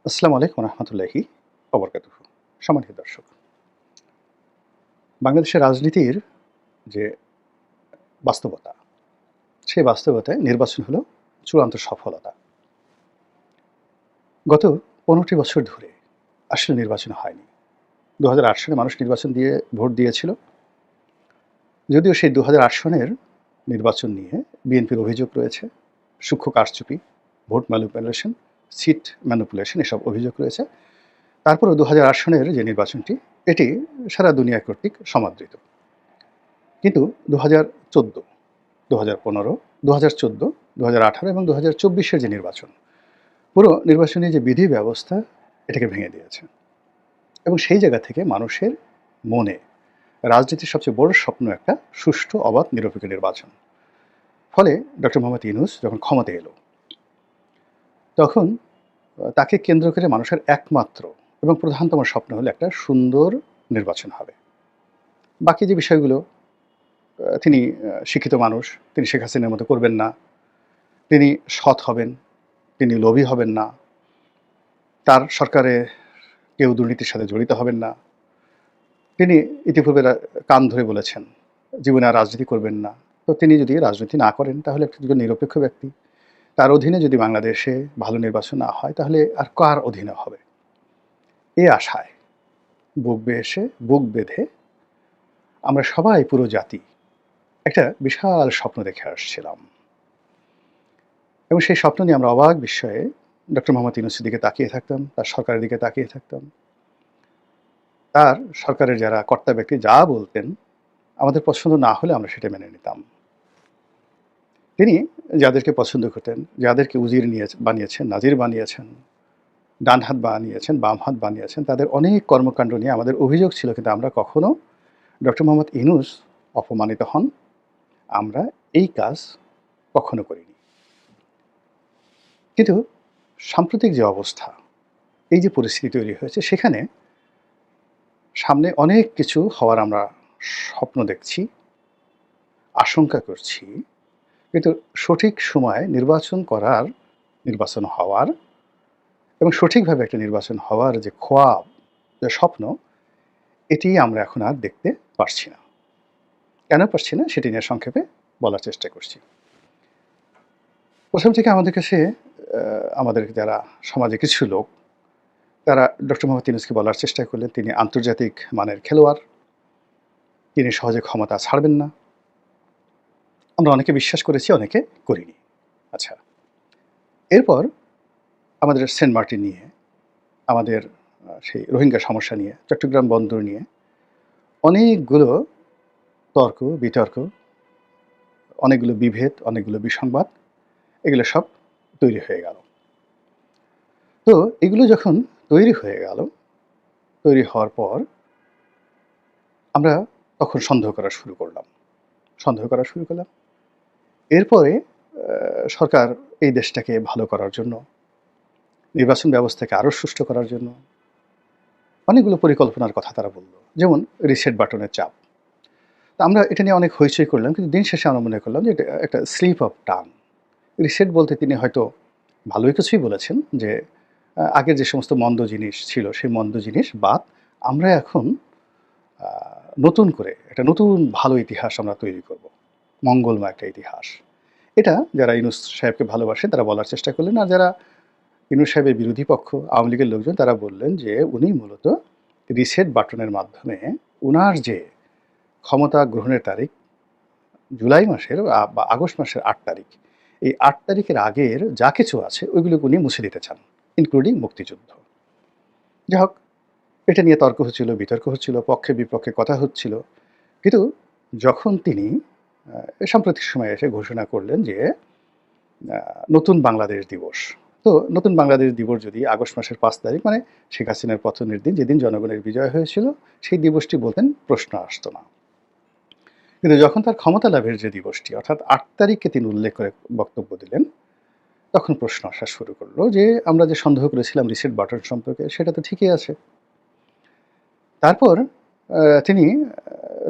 আসসালামু আলাইকুম রহমতুল্লাহি ওবরকাতুহু। সম্মানিত দর্শক, বাংলাদেশের রাজনীতির যে বাস্তবতা, সেই বাস্তবতায় নির্বাচন হলো চূড়ান্ত সফলতা। গত ১৫টি বছর ধরে আসলে নির্বাচন হয়নি। ২০০৮ সনে মানুষ নির্বাচন দিয়ে ভোট দিয়েছিল। যদিও সেই ২০০৮ সনের নির্বাচন নিয়ে বিএনপির অভিযোগ রয়েছে, সূক্ষ্ম কারচুপি, ভোট ম্যানিপুলেশন, সিট ম্যানিপুলেশন এসব অভিযোগ রয়েছে। তারপরেও ২০০৮ সনের যে নির্বাচনটি, এটি সারা দুনিয়া কর্তৃক সমাদৃত। কিন্তু ২০১৪, ২০১৫, ২০১৪, ২০১৮ এবং ২০২৪-এর যে নির্বাচন, পুরো নির্বাচনী যে বিধি ব্যবস্থা এটাকে ভেঙে দিয়েছে। এবং সেই জায়গা থেকে মানুষের মনে রাজনীতির সবচেয়ে বড় স্বপ্ন একটা সুষ্ঠু, অবাধ, নিরপেক্ষ নির্বাচন। ফলে ডক্টর মোহাম্মদ ইউনূস যখন ক্ষমতায় এলো, তখন তাকে কেন্দ্র করে মানুষের একমাত্র এবং প্রধানতম স্বপ্ন হলো একটা সুন্দর নির্বাচন হবে। বাকি যে বিষয়গুলো, তিনি শিক্ষিত মানুষ, তিনি শেখ হাসিনার মতো করবেন না, তিনি সৎ হবেন, তিনি লোভী হবেন না, তার সরকারে কেউ দুর্নীতির সাথে জড়িত হবেন না। তিনি ইতিপূর্বে কান ধরে বলেছেন, জীবনে আর রাজনীতি করবেন না। তো তিনি যদি রাজনীতি না করেন, তাহলে একজন নিরপেক্ষ ব্যক্তি। তার অধীনে যদি বাংলাদেশে ভালো নির্বাচন না হয়, তাহলে আর কার অধীনে হবে? এই আশায় বুক বেঁধে আমরা সবাই, পুরো জাতি, একটা বিশাল স্বপ্ন দেখে আসছিলাম। এবং সেই স্বপ্ন নিয়ে আমরা অবাক বিস্ময়ে ডক্টর মোহাম্মদ ইউনূসের দিকে তাকিয়ে থাকতাম, তার সরকারের দিকে তাকিয়ে থাকতাম। তার সরকারের যারা কর্তা ব্যক্তি যা বলতেন, আমাদের পছন্দ না হলে আমরা সেটা মেনে নিতাম। তিনি যাদেরকে পছন্দ করতেন, যাদেরকে উজির বানিয়েছেন, নাজির বানিয়েছেন, ডান হাত বানিয়েছেন, বাম হাত বানিয়েছেন, তাদের অনেক কর্মকাণ্ড নিয়ে আমাদের অভিযোগ ছিল, কিন্তু আমরা কখনো ডক্টর মোহাম্মদ ইউনূস অপমানিত হন, আমরা এই কাজ কখনো করিনি। কিন্তু সাম্প্রতিক যে অবস্থা, এই যে পরিস্থিতি তৈরি হয়েছে, সেখানে সামনে অনেক কিছু হওয়ার আমরা স্বপ্ন দেখছি, আশঙ্কা করছি। কিন্তু সঠিক সময়ে নির্বাচন হওয়ার এবং সঠিকভাবে একটা নির্বাচন হওয়ার যে খোয়াব, যে স্বপ্ন, এটি আমরা এখন আর দেখতে পারছি না। কেন পারছি না, সেটি নিয়ে সংক্ষেপে বলার চেষ্টা করছি। প্রথম থেকে আমাদের কাছে আমাদের যারা সমাজে কিছু লোক, তারা ডক্টর মোহাম্মদ ইউনূসকে বলার চেষ্টা করলেন তিনি আন্তর্জাতিক মানের খেলোয়াড়, তিনি সহজে ক্ষমতা ছাড়বেন না। আমরা অনেকে বিশ্বাস করেছি, অনেকে করিনি। আচ্ছা, এরপর আমাদের সেন্ট মার্টিন নিয়ে, আমাদের সেই রোহিঙ্গা সমস্যা নিয়ে, চট্টগ্রাম বন্দর নিয়ে অনেকগুলো তর্ক, বিতর্ক, অনেকগুলো বিভেদ, অনেকগুলো বিসংবাদ, এগুলো সব তৈরি হয়ে গেল। তো এগুলো যখন তৈরি হয়ে গেল, তৈরি হওয়ার পর আমরা তখন সন্দেহ করা শুরু করলাম। এরপরে সরকার এই দেশটাকে ভালো করার জন্য, নির্বাচন ব্যবস্থাকে আরও সুষ্ঠু করার জন্য অনেকগুলো পরিকল্পনার কথা তারা বলল। যেমন রিসেট বাটনের চাপ। তো আমরা এটা নিয়ে অনেক হইচই করলাম, কিন্তু দিন শেষে আমরা মনে করলাম যে এটা একটা স্লিপ অফ টাং। রিসেট বলতে তিনি হয়তো ভালোই কিছুই বলেছেন, যে আগের যে সমস্ত মন্দ জিনিস ছিল, সেই মন্দ জিনিস বাদ, আমরা এখন নতুন করে একটা নতুন ভালো ইতিহাস আমরা তৈরি করব, মঙ্গলময় একটা ইতিহাস। এটা যারা ইউনূস সাহেবকে ভালোবাসে তারা বলার চেষ্টা করলেন। আর যারা ইউনূস সাহেবের বিরোধী পক্ষ, আওয়ামী লীগের লোকজন, তারা বললেন যে উনি মূলত রিসেট বাটনের মাধ্যমে উনার যে ক্ষমতা গ্রহণের তারিখ জুলাই মাসের বা আগস্ট মাসের ৮ তারিখ, এই ৮ তারিখের আগের যা কিছু আছে ওইগুলোকে উনি মুছে দিতে চান, ইনক্লুডিং মুক্তিযুদ্ধ। যাই হোক, এটা নিয়ে তর্ক হচ্ছিল, বিতর্ক হচ্ছিল, পক্ষে বিপক্ষে কথা হচ্ছিল। কিন্তু যখন তিনি সাম্প্রতিক সময়ে এসে ঘোষণা করলেন যে নতুন বাংলাদেশ দিবস, তো নতুন বাংলাদেশ দিবস যদি আগস্ট মাসের ৫ তারিখ, মানে শেখ হাসিনার পতনের দিন, যেদিন জনগণের বিজয় হয়েছিল, সেই দিবসটি বলতেন প্রশ্ন আসতো না। কিন্তু যখন তার ক্ষমতা লাভের যে দিবসটি, অর্থাৎ ৮ তারিখকে তিনি উল্লেখ করে বক্তব্য দিলেন, তখন প্রশ্ন আসা শুরু করলো যে আমরা যে সন্দেহ করেছিলাম রিসেট বাটন সম্পর্কে, সেটা তো ঠিকই আছে। তারপর তিনি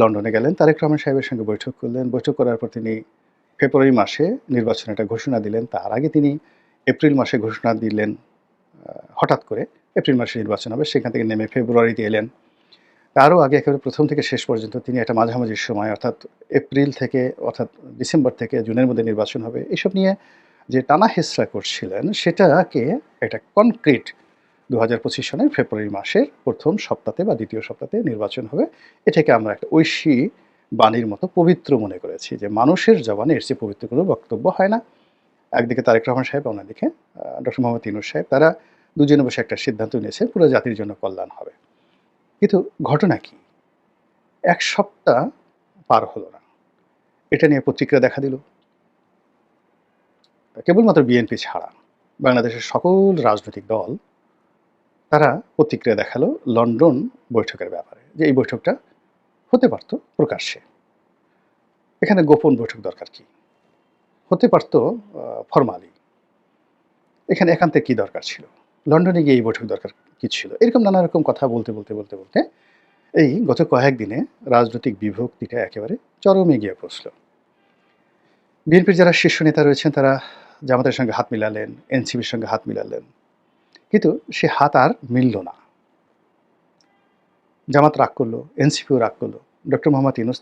লন্ডনে গেলেন, তারেক রহমান সাহেবের সঙ্গে বৈঠক করলেন। বৈঠক করার পর তিনি ফেব্রুয়ারি মাসে নির্বাচনের একটা ঘোষণা দিলেন। তার আগে তিনি এপ্রিল মাসে ঘোষণা দিলেন হঠাৎ করে এপ্রিল মাসে নির্বাচন হবে, সেখান থেকে নেমে ফেব্রুয়ারিতে এলেন। তারও আগে একেবারে প্রথম থেকে শেষ পর্যন্ত তিনি একটা মাঝামাঝি সময় অর্থাৎ এপ্রিল থেকে অর্থাৎ ডিসেম্বর থেকে জুনের মধ্যে নির্বাচন হবে, এসব নিয়ে যে টানা হেচড়া করছিলেন সেটাকে একটা কনক্রিট ২০২৫ সনের ফেব্রুয়ারি মাসের প্রথম সপ্তাহে বা দ্বিতীয় সপ্তাহে নির্বাচন হবে, এটাকে আমরা একটা ঐশী বাণীর মতো পবিত্র মনে করেছি যে মানুষের জবানে এর চেয়ে পবিত্র কোনো বক্তব্য হয় না। একদিকে তারেক রহমান সাহেব, অন্যদিকে ডক্টর মোহাম্মদ ইউনূস সাহেব, তারা দুজনে বসে একটা সিদ্ধান্ত নিয়েছে পুরো জাতির জন্য কল্যাণ হবে। কিন্তু ঘটনা কি? ১ সপ্তাহ পার হলো না, এটা নিয়ে প্রতিক্রিয়া দেখা দিল। কেবলমাত্র বিএনপি ছাড়া বাংলাদেশের সকল রাজনৈতিক দল তারা প্রতিক্রিয়া দেখালো লন্ডন বৈঠকের ব্যাপারে, যে এই বৈঠকটা হতে পারত প্রকাশ্যে, এখানে গোপন বৈঠক দরকার কি? হতে পারত ফরমালি, এখানে একান্তে কি দরকার ছিল? লন্ডনে গিয়ে এই বৈঠক দরকার কি ছিল? এরকম নানা রকম কথা বলতে এই গত কয়েকদিনে রাজনৈতিক বিভক্তিটা একেবারে চরমে গিয়ে পৌঁছল। বিএনপির যারা শীর্ষ নেতা রয়েছেন তারা জামাতের সঙ্গে হাত মিলালেন, এনসিপির সঙ্গে হাত মিলালেন, কিন্তু সে হাত আর মিলল না। জামাত রাগ করলো, এনসিপিও রাগ করলো। ডক্টর মোহাম্মদ ইউনূস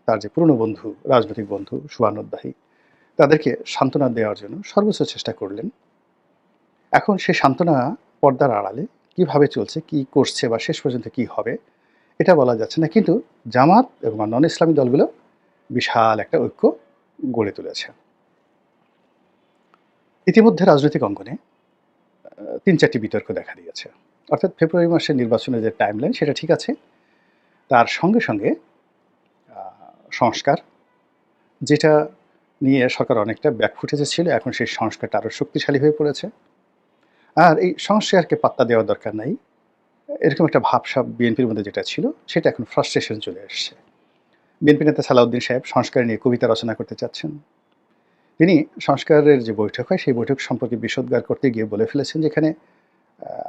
তার যে পুরনো বন্ধু, রাজনৈতিক বন্ধু শুভানুদ্দাহী, তাদেরকে সান্ত্বনা দেওয়ার জন্য সর্বোচ্চ চেষ্টা করলেন। এখন সে সান্ত্বনা পর্দার আড়ালে কিভাবে চলছে, কি করছে বা শেষ পর্যন্ত কি হবে এটা বলা যাচ্ছে না, কিন্তু জামাত এবং নন ইসলামী দলগুলো বিশাল একটা ঐক্য গড়ে তুলেছে। ইতিমধ্যে রাজনৈতিক অঙ্গনে ৩-৪টি বিতর্ক দেখা দিয়েছে। অর্থাৎ ফেব্রুয়ারি মাসের নির্বাচনের যে টাইমলাইন সেটা ঠিক আছে, তার সঙ্গে সঙ্গে সংস্কার, যেটা নিয়ে সরকার অনেকটা ব্যাকফুটেজে ছিল, এখন সেই সংস্কারটা আরও শক্তিশালী হয়ে পড়েছে। আর এই সংস্কারকে পাত্তা দেওয়ার দরকার নাই, এরকম একটা ভাবসাব বিএনপির মধ্যে যেটা ছিল সেটা এখন ফ্রাস্ট্রেশন চলে এসছে। বিএনপি নেতা সালাউদ্দিন সাহেব সংস্কার নিয়ে কবিতা রচনা করতে চাচ্ছেন। তিনি সংস্কারের যে বৈঠক হয় সেই বৈঠক সম্পর্কে বিশদগার করতে গিয়ে বলে ফেলেছেন যেখানে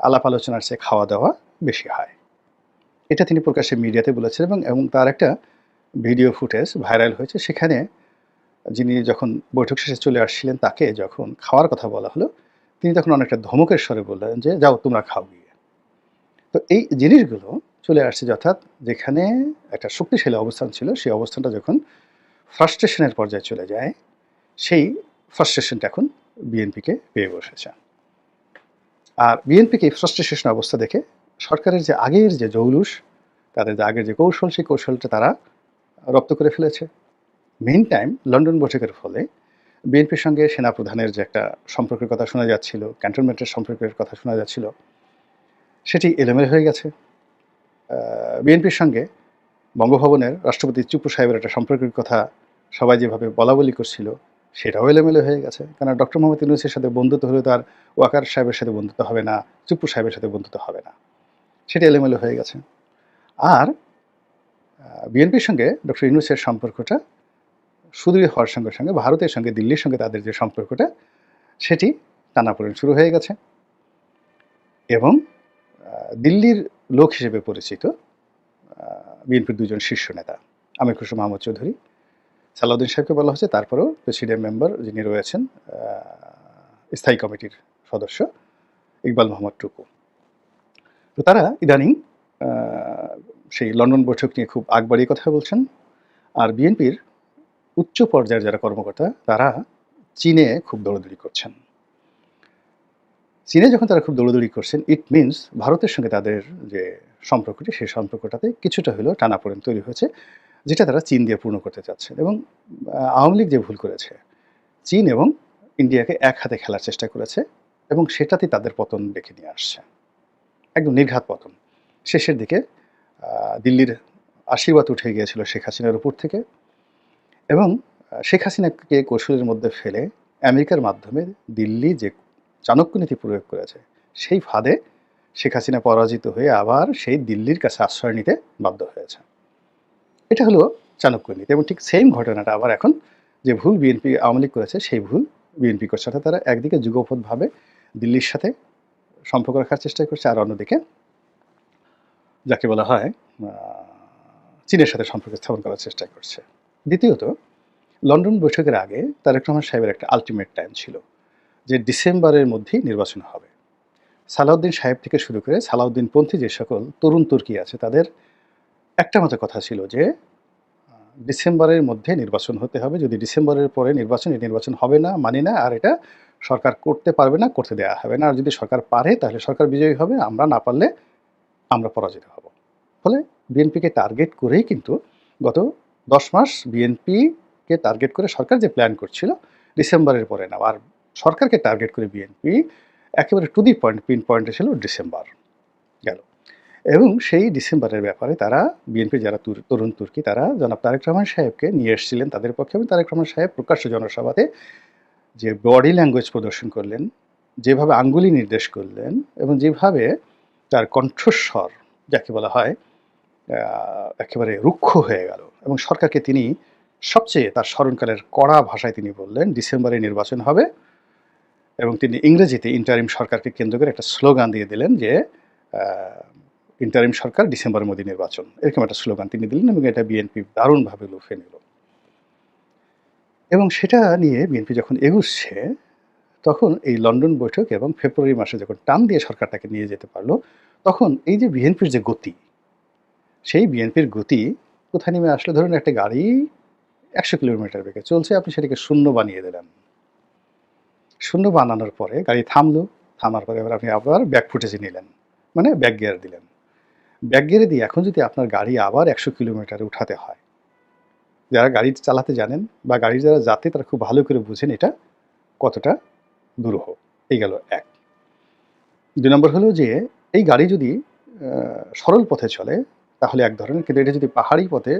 আলাপ আলোচনার চেয়ে খাওয়া দাওয়া বেশি হয়। এটা তিনি প্রকাশ্যে মিডিয়াতে বলেছেন এবং তার একটা ভিডিও ফুটেজ ভাইরাল হয়েছে। সেখানে যিনি যখন বৈঠক শেষে চলে আসছিলেন তাকে যখন খাওয়ার কথা বলা হলো, তিনি তখন অনেকটা ধমকের স্বরে বললেন যে যাও তোমরা খাও গিয়ে। তো এই জিনিসগুলো চলে আসছে, অর্থাৎ যেখানে একটা শক্তিশালী অবস্থান ছিল সেই অবস্থানটা যখন ফ্রাস্ট্রেশনের পর্যায়ে চলে যায়, সেই ফ্রাস্ট্রেশনটা এখন বিএনপিকে পেয়ে বসেছে। আর বিএনপিকে এই ফ্রাস্ট্রেশন অবস্থা দেখে সরকারের যে আগের যে জৌলুস, তাদের যে আগের যে কৌশল, সেই কৌশলটা তারা রপ্ত করে ফেলেছে। মেইন টাইম লন্ডন বৈঠকের ফলে বিএনপির সঙ্গে সেনাপ্রধানের যে একটা সম্পর্কের কথা শোনা যাচ্ছিল, ক্যান্টনমেন্টের সম্পর্কের কথা শোনা যাচ্ছিল, সেটি এলোমেলো হয়ে গেছে। বিএনপির সঙ্গে বঙ্গভবনের রাষ্ট্রপতি চুপ্পু সাহেবের একটা সম্পর্কের কথা সবাই যেভাবে বলাবলি করছিল সেটাও এলোমেলো হয়ে গেছে। কারণ ডক্টর মোহাম্মদ ইউনূসের সাথে বন্ধুত্ব হলে তো আর ওয়াকার সাহেবের সাথে বন্ধুত্ব হবে না, চুপ্পু সাহেবের সাথে বন্ধুত্ব হবে না, সেটা এলোমেলো হয়ে গেছে। আর বিএনপির সঙ্গে ডক্টর ইউনূসের সম্পর্কটা সুদৃঢ় হওয়ার সঙ্গে সঙ্গে ভারতের সঙ্গে দিল্লির সঙ্গে তাদের যে সম্পর্কটা সেটি টানাপোড়েন শুরু হয়ে গেছে। এবং দিল্লির লোক হিসেবে পরিচিত বিএনপির দুজন শীর্ষ নেতা আমির খসরু মাহমুদ চৌধুরী, সালাউদ্দিন সাহেবকে বলা হচ্ছে, তারপরেও প্রেসিডেন্ট মেম্বার যিনি রয়েছেন স্থায়ী কমিটির সদস্য ইকবাল মোহাম্মদ টুকু, তো তারা ইদানিং সেই লন্ডন বৈঠক নিয়ে খুব আগ বাড়িয়ে কথা বলছেন। আর বিএনপির উচ্চ পর্যায়ের যারা কর্মকর্তা তারা চীনে খুব দৌড়াদৌড়ি করছেন। চীনে যখন তারা খুব দৌড়াদৌড়ি করছেন, ইট মিনস ভারতের সঙ্গে তাদের যে সম্পর্কটি সেই সম্পর্কটাতে কিছুটা হলেও টানাপোড়েন তৈরি হয়েছে, যেটা তারা চীন দিয়ে পূর্ণ করতে চাচ্ছেন। এবং আওয়ামী লীগ যে ভুল করেছে, চীন এবং ইন্ডিয়াকে এক হাতে খেলার চেষ্টা করেছে এবং সেটাতেই তাদের পতন ডেকে নিয়ে আসছে, একদম নির্ঘাত পতন। শেষের দিকে দিল্লির আশীর্বাদ উঠে গিয়েছিল শেখ হাসিনার উপর থেকে, এবং শেখ হাসিনাকে কৌশলের মধ্যে ফেলে আমেরিকার মাধ্যমে দিল্লি যে চাণক্য নীতি প্রয়োগ করেছে সেই ফাঁদে শেখ হাসিনা পরাজিত হয়ে আবার সেই দিল্লির কাছে আশ্রয় নিতে বাধ্য হয়েছে। এটা হলো চাণক্য নীতি। এবং ঠিক সেম ঘটনাটা আবার এখন যে ভুল বিএনপি আওয়ামী লীগ করেছে সেই ভুল বিএনপি করছে, অর্থাৎ তারা একদিকে যুগপথভাবে দিল্লির সাথে সম্পর্ক রাখার চেষ্টা করছে, আর অন্যদিকে যাকে বলা হয় চীনের সাথে সম্পর্ক স্থাপন করার চেষ্টা করছে। দ্বিতীয়ত, লন্ডন বৈঠকের আগে তারেক রহমান সাহেবের একটা আলটিমেট টাইম ছিল যে ডিসেম্বরের মধ্যেই নির্বাচন হবে। সালাউদ্দিন সাহেব থেকে শুরু করে সালাউদ্দিনপন্থী যে সকল তরুণ তুর্কি আছে তাদের একটা মাত্র কথা ছিল যে ডিসেম্বরের মধ্যে নির্বাচন হতে হবে। যদি ডিসেম্বরের পরে এই নির্বাচন হবে না, মানি না। আর এটা সরকার করতে পারবে না, করতে দেয়া হবে না। আর যদি সরকার পারে তাহলে সরকার বিজয়ী হবে, আমরা না পারলে আমরা পরাজিত হব। ফলে বিএনপিকে টার্গেট করেই কিন্তু গত ১০ মাস বিএনপিকে টার্গেট করে সরকার যে প্ল্যান করছিল ডিসেম্বরের পরে না। আর সরকারকে টার্গেট করে বিএনপি একেবারে টু দি পয়েন্ট, পিন পয়েন্টে ছিল ডিসেম্বর গেল। এবং সেই ডিসেম্বরের ব্যাপারে তারা বিএনপির যারা তরুণ তুর্কি তারা জনাব তারেক রহমান সাহেবকে নিয়ে এসেছিলেন তাদের পক্ষে, এবং তারেক রহমান সাহেব প্রকাশ্য জনসভাতে যে বডি ল্যাঙ্গুয়েজ প্রদর্শন করলেন, যেভাবে আঙ্গুলি নির্দেশ করলেন এবং যেভাবে তার কণ্ঠস্বর যাকে বলা হয় একেবারে রুক্ষ হয়ে গেল, এবং সরকারকে তিনি সবচেয়ে তার স্মরণকালের কড়া ভাষায় তিনি বললেন ডিসেম্বরে নির্বাচন হবে, এবং তিনি ইংরেজিতে ইন্টারিম সরকারকে কেন্দ্র করে একটা স্লোগান দিয়ে দিলেন যে ইন্টারিম সরকার ডিসেম্বরের মধ্যে নির্বাচন, এরকম একটা স্লোগান তিনি দিলেন, এবং এটা বিএনপি দারুণভাবে লুফে নিল। এবং সেটা নিয়ে বিএনপি যখন এগুচ্ছে তখন এই লন্ডন বৈঠক এবং ফেব্রুয়ারি মাসে যখন টান দিয়ে সরকারটাকে নিয়ে যেতে পারলো, তখন এই যে বিএনপির যে গতি, সেই বিএনপির গতি কোথায় নেমে আসলে? ধরুন একটা গাড়ি ১০০ কিলোমিটার বেগে চলছে, আপনি সেটাকে শূন্য বানিয়ে দিলেন। শূন্য বানানোর পরে গাড়ি থামলো, থামার পরে এবার আপনি আবার ব্যাক ফুটেজে নিলেন, মানে ব্যাক গিয়ার দিলেন। ব্যাক গিয়ারে দিয়ে এখন যদি আপনার গাড়ি আবার ১০০ কিলোমিটারে উঠাতে হয়, যারা গাড়ি চালাতে জানেন বা গাড়ি যারা যাতে তারা খুব ভালো করে বুঝেন এটা কতটা দুরূহ। এই গেল এক। ২ নম্বর হলো যে এই গাড়ি যদি সরল পথে চলে তাহলে এক ধরনের, কিন্তু এটা যদি পাহাড়ি পথে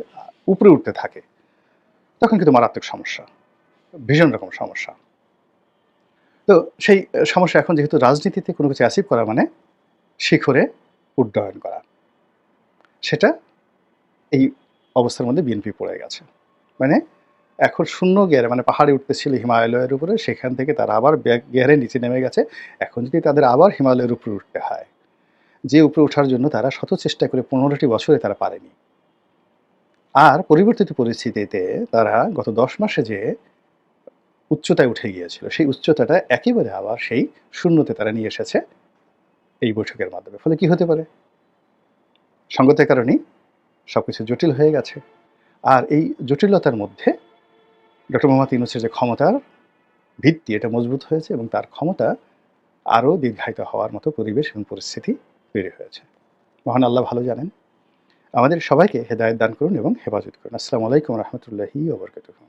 উপরে উঠতে থাকে তখন কিন্তু মারাত্মক সমস্যা, ভীষণ রকম সমস্যা। তো সেই সমস্যা এখন যেহেতু রাজনীতিতে কোনো কিছু অ্যাচিভ করা মানে শিখরে উড্ডয়ন করা, সেটা এই অবস্থার মধ্যে বিএনপি পড়ে গেছে। মানে এখন শূন্য গিয়ারে, মানে পাহাড়ে উঠতেছিল হিমালয়ের উপরে, সেখান থেকে তারা আবার ব্যাক গিয়ারে নিচে নেমে গেছে। এখন যদি তাদের আবার হিমালয়ের উপরে উঠতে হয়, যে উপরে ওঠার জন্য তারা শত চেষ্টা করে ১৫টি বছরে তারা পারেনি, আর পরিবর্তিত পরিস্থিতিতে তারা গত ১০ মাসে যে উচ্চতায় উঠে গিয়েছিল সেই উচ্চতাটা একেবারে আবার সেই শূন্যতে তারা নিয়ে এসেছে এই বৈঠকের মাধ্যমে। ফলে কি হতে পারে? সঙ্গতের কারণেই সবকিছু জটিল হয়ে গেছে। আর এই জটিলতার মধ্যে ডক্টর মোহাম্মদ ইউনূসের যে ক্ষমতার ভিত্তি এটা মজবুত হয়েছে, এবং তার ক্ষমতা আরও দীর্ঘায়িত হওয়ার মতো পরিবেশ এবং পরিস্থিতি তৈরি হয়েছে। মহান আল্লাহ ভালো জানেন। আমাদের সবাইকে হেদায়েত দান করুন এবং হেফাজত করুন। আসসালামু আলাইকুম রহমতুল্লাহি ওয়া বারাকাতুহু।